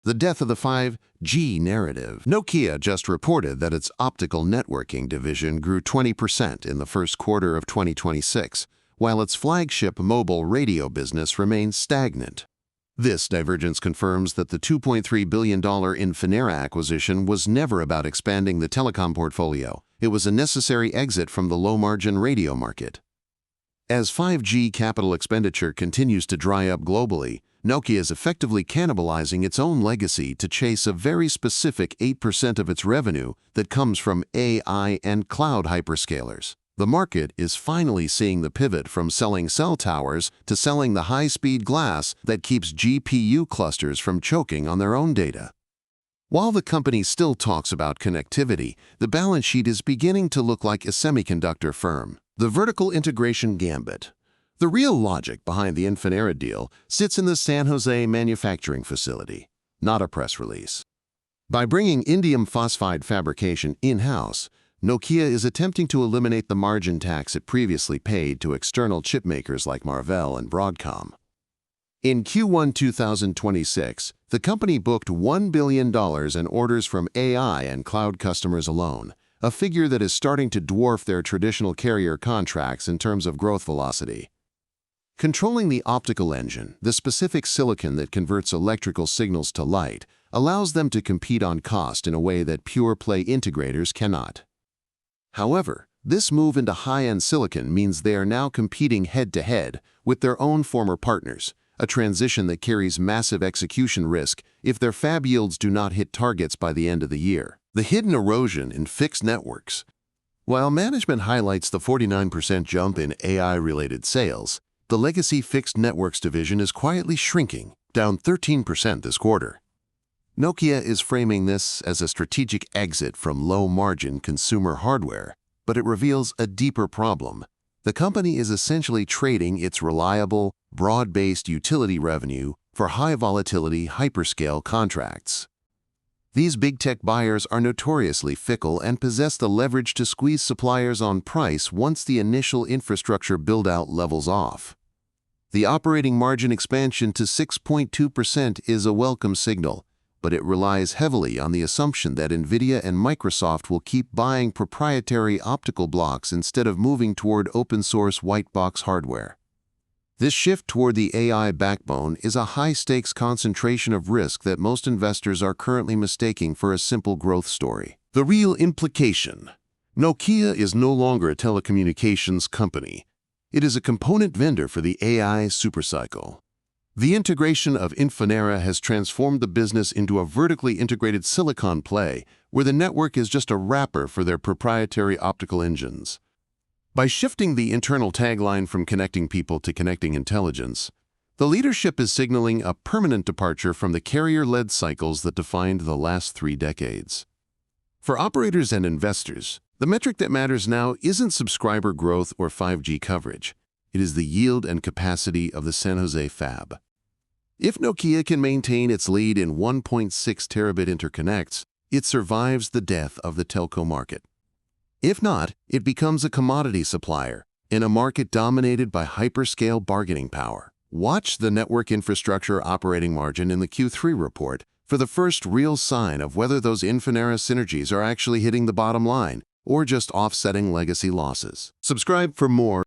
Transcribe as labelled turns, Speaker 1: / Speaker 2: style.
Speaker 1: The death of the 5G narrative. Nokia just reported that its optical networking division grew 20% in the first quarter of 2026, while its flagship mobile radio business remains stagnant. This divergence confirms that the $2.3 billion Infinera acquisition was never about expanding the telecom portfolio. It was a necessary exit from the low-margin radio market. As 5G capital expenditure continues to dry up globally, Nokia is effectively cannibalizing its own legacy to chase a very specific 8% of its revenue that comes from AI and cloud hyperscalers. The market is finally seeing the pivot from selling cell towers to selling the high-speed glass that keeps GPU clusters from choking on their own data. While the company still talks about connectivity, the balance sheet is beginning to look like a semiconductor firm. The vertical integration Gambit. The real logic behind the Infinera deal sits in the San Jose manufacturing facility, not a press release. By bringing indium phosphide fabrication in-house, Nokia is attempting to eliminate the margin tax it previously paid to external chip makers like Marvell and Broadcom. In Q1 2026, the company booked $1 billion in orders from AI and cloud customers alone, a figure that is starting to dwarf their traditional carrier contracts in terms of growth velocity. Controlling the optical engine, the specific silicon that converts electrical signals to light, allows them to compete on cost in a way that pure-play integrators cannot. However, this move into high-end silicon means they are now competing head-to-head with their own former partners, a transition that carries massive execution risk if their fab yields do not hit targets by the end of the year. The hidden erosion in fixed networks. While management highlights the 49% jump in AI-related sales, the legacy fixed networks division is quietly shrinking, down 13% this quarter. Nokia is framing this as a strategic exit from low-margin consumer hardware, but it reveals a deeper problem. The company is essentially trading its reliable, broad-based utility revenue for high-volatility hyperscale contracts. These big tech buyers are notoriously fickle and possess the leverage to squeeze suppliers on price once the initial infrastructure build-out levels off. The operating margin expansion to 6.2% is a welcome signal, but it relies heavily on the assumption that NVIDIA and Microsoft will keep buying proprietary optical blocks instead of moving toward open-source white-box hardware. This shift toward the AI backbone is a high-stakes concentration of risk that most investors are currently mistaking for a simple growth story. The Real Implication. Nokia is no longer a telecommunications company. It is a component vendor for the AI supercycle. The integration of Infinera has transformed the business into a vertically integrated silicon play where the network is just a wrapper for their proprietary optical engines. By shifting the internal tagline from connecting people to connecting intelligence, the leadership is signaling a permanent departure from the carrier-led cycles that defined the last 3 decades. For operators and investors, the metric that matters now isn't subscriber growth or 5G coverage. It is the yield and capacity of the San Jose fab. If Nokia can maintain its lead in 1.6 terabit interconnects, it survives the death of the telco market. If not, it becomes a commodity supplier in a market dominated by hyperscale bargaining power. Watch the network infrastructure operating margin in the Q3 report for the first real sign of whether those Infinera synergies are actually hitting the bottom line or just offsetting legacy losses. Subscribe for more.